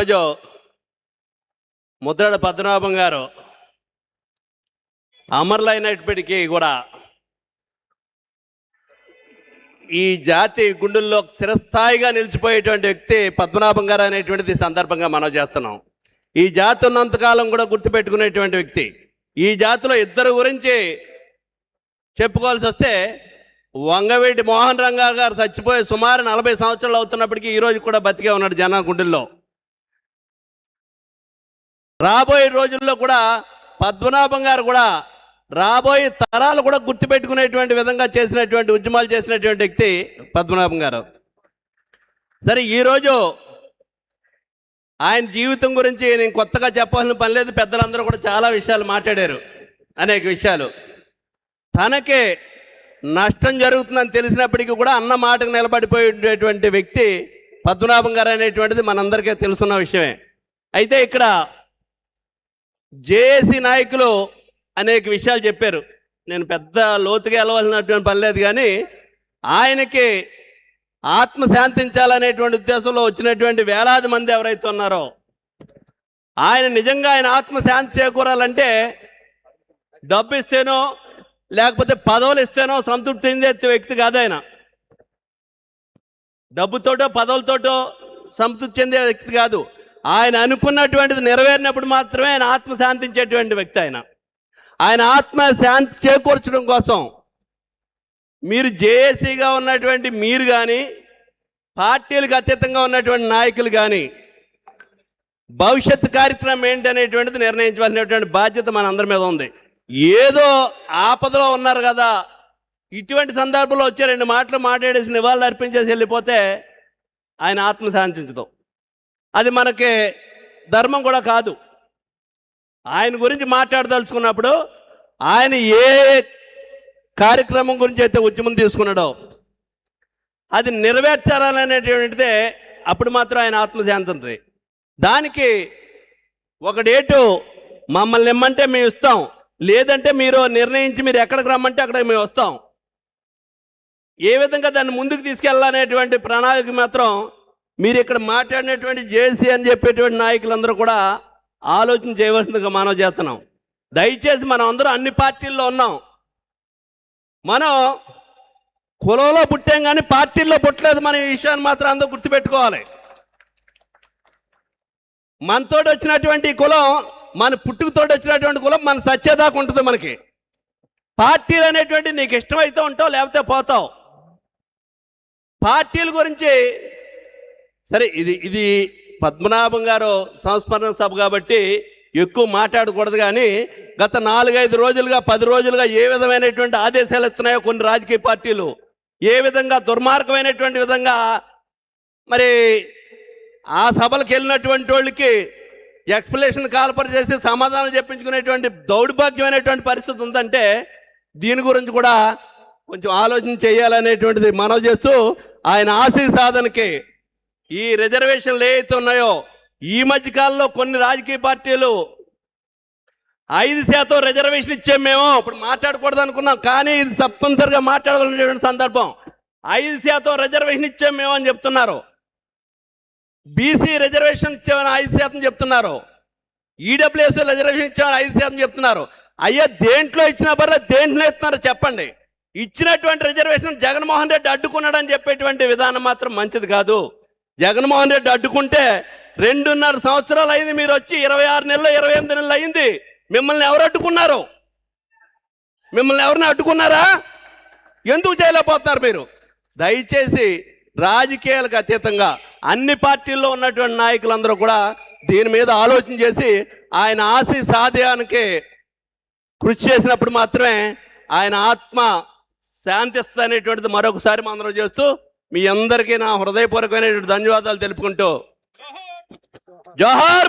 ఈరోజు ముద్రగడ పద్మనాభం గారు అమరులైనప్పటికీ కూడా ఈ జాతి గుండెల్లో చిరస్థాయిగా నిలిచిపోయేటువంటి వ్యక్తి పద్మనాభం గారు అనేటువంటిది సందర్భంగా మనం చేస్తున్నాం. ఈ జాతి ఉన్నంతకాలం కూడా గుర్తుపెట్టుకునేటువంటి వ్యక్తి. ఈ జాతిలో ఇద్దరు గురించి చెప్పుకోవాల్సి వస్తే వంగవీటి మోహన్ రంగా గారు చచ్చిపోయి సుమారు 40 సంవత్సరాలు అవుతున్నప్పటికీ ఈరోజు కూడా బతికే ఉన్నాడు జన గుండెల్లో. రాబోయే రోజుల్లో కూడా పద్మనాభం గారు కూడా రాబోయే తరాలు కూడా గుర్తుపెట్టుకునేటువంటి విధంగా చేసినటువంటి ఉద్యమాలు చేసినటువంటి వ్యక్తి పద్మనాభం గారు. సరే, ఈరోజు ఆయన జీవితం గురించి నేను కొత్తగా చెప్పాల్సిన పని లేదు. పెద్దలందరూ కూడా చాలా విషయాలు మాట్లాడారు, అనేక విషయాలు. తనకే నష్టం జరుగుతుందని తెలిసినప్పటికీ కూడా అన్న మాటకు నిలబడిపోయేటువంటి వ్యక్తి పద్మనాభం గారు అనేటువంటిది మనందరికీ తెలుసున్న విషయమే. అయితే ఇక్కడ జేఏసీ నాయకులు అనేక విషయాలు చెప్పారు. నేను పెద్ద లోతుగా వెళ్ళవలసినటువంటి పని లేదు, కానీ ఆయనకి ఆత్మ శాంతించాలనేటువంటి ఉద్దేశంలో వచ్చినటువంటి వేలాది మంది ఎవరైతే ఉన్నారో ఆయన నిజంగా ఆయన ఆత్మ శాంతి చేకూరాలంటే డబ్బు ఇస్తేనో లేకపోతే పదవులు ఇస్తేనో సంతృప్తి చెందే వ్యక్తి కాదు ఆయన. డబ్బుతోటో పదవులతోటో సంతృప్తి చెందే వ్యక్తి కాదు. ఆయన అనుకున్నటువంటిది నెరవేరినప్పుడు మాత్రమే ఆయన ఆత్మ శాంతించేటువంటి వ్యక్తి. ఆయన ఆత్మ శాంతి చేకూర్చడం కోసం మీరు జేఏసీగా ఉన్నటువంటి మీరు కానీ పార్టీలకు అతీతంగా ఉన్నటువంటి నాయకులు కానీ భవిష్యత్ కార్యక్రమం ఏంటి అనేటువంటిది నిర్ణయించవలసినటువంటి బాధ్యత మనందరి మీద ఉంది. ఏదో ఆపదలో ఉన్నారు కదా, ఇటువంటి సందర్భంలో వచ్చే 2 మాటలు మాట్లాడేసి నివాళులు అర్పించేసి వెళ్ళిపోతే ఆయన ఆత్మ శాంతించదు. అది మనకి ధర్మం కూడా కాదు. ఆయన గురించి మాట్లాడదలుచుకున్నప్పుడు ఆయన ఏ కార్యక్రమం గురించి అయితే ఉద్యమం తీసుకున్నాడో అది నెరవేర్చాలనేటువంటిదే అప్పుడు మాత్రం ఆయన ఆత్మశాంతి ఉంటుంది. దానికి ఒక డేటు మమ్మల్ని ఇమ్మంటే మేము ఇస్తాం, లేదంటే మీరు నిర్ణయించి మీరు ఎక్కడికి రమ్మంటే అక్కడికి మేము వస్తాం. ఏ విధంగా దాన్ని ముందుకు తీసుకెళ్ళాలనేటువంటి ప్రణాళిక మాత్రం మీరు ఇక్కడ మాట్లాడినటువంటి జేసీ అని చెప్పేటువంటి నాయకులందరూ కూడా ఆలోచన చేయవలసిందిగా మనం చేస్తున్నాం. దయచేసి మనం అందరం అన్ని పార్టీల్లో ఉన్నాం. మనం కులంలో పుట్టాం కానీ పార్టీల్లో పుట్టలేదు. మన ఈ విషయాన్ని మాత్రం అందరూ గుర్తుపెట్టుకోవాలి. మనతోటి వచ్చినటువంటి కులం, మన పుట్టుకతోటి వచ్చినటువంటి కులం మన సత్యదాకా ఉంటుంది. మనకి పార్టీలు అనేటువంటి నీకు ఇష్టమైతే ఉంటావు, లేకపోతే పోతావు. పార్టీల గురించి సరే, ఇది పద్మనాభం గారు సంస్మరణ సభ కాబట్టి ఎక్కువ మాట్లాడకూడదు. కానీ గత 4-5 రోజులుగా 10 రోజులుగా ఏ విధమైనటువంటి ఆదేశాలు ఇస్తున్నాయో కొన్ని రాజకీయ పార్టీలు, ఏ విధంగా దుర్మార్గమైనటువంటి విధంగా మరి ఆ సభలకు వెళ్ళినటువంటి వాళ్ళకి ఎక్స్ప్లెనేషన్ కాల్పర్ చేసి సమాధానం చెప్పించుకునేటువంటి దౌర్భాగ్యమైనటువంటి పరిస్థితి ఉందంటే దీని గురించి కూడా కొంచెం ఆలోచన చేయాలనేటువంటిది మనం చేస్తూ ఆయన ఆశయ సాధనకి ఈ రిజర్వేషన్లు ఏవైతే ఉన్నాయో ఈ మధ్యకాలంలో కొన్ని రాజకీయ పార్టీలు 5% రిజర్వేషన్ ఇచ్చాం మేము ఇప్పుడు మాట్లాడకూడదు అనుకున్నాం, కానీ ఇది తప్పనిసరిగా మాట్లాడాలనేటువంటి సందర్భం. 5% రిజర్వేషన్ ఇచ్చాం మేము అని చెప్తున్నారు. బీసీ రిజర్వేషన్ ఇచ్చామని 5% చెప్తున్నారు. ఈడబ్ల్యూఎస్ రిజర్వేషన్ ఇచ్చామని 5% చెప్తున్నారు. అయ్యా, దేంట్లో ఇచ్చినా పర్లే, దేంట్లో ఇస్తున్నారు చెప్పండి. ఇచ్చినటువంటి రిజర్వేషన్ జగన్మోహన్ రెడ్డి అడ్డుకున్నాడని చెప్పేటువంటి విధానం మాత్రం మంచిది కాదు. జగన్మోహన్ రెడ్డి అడ్డుకుంటే 2.5 సంవత్సరాలు అయింది. మీరు వచ్చి 26 నెలలు 28 నెలలు అయింది. మిమ్మల్ని ఎవరు అడ్డుకున్నారు? మిమ్మల్ని ఎవరిని అడ్డుకున్నారా? ఎందుకు చేయలేకపోతున్నారు మీరు? దయచేసి రాజకీయాలకు అతీతంగా అన్ని పార్టీల్లో ఉన్నటువంటి నాయకులందరూ కూడా దీని మీద ఆలోచన చేసి ఆయన ఆశయ సాధ్యానికి కృషి చేసినప్పుడు మాత్రమే ఆయన ఆత్మ శాంతిస్తుంది అనేటువంటిది మరొకసారి మనం చేస్తూ మీ అందరికీ నా హృదయపూర్వకమైనటువంటి ధన్యవాదాలు తెలుపుకుంటూ జోహార్.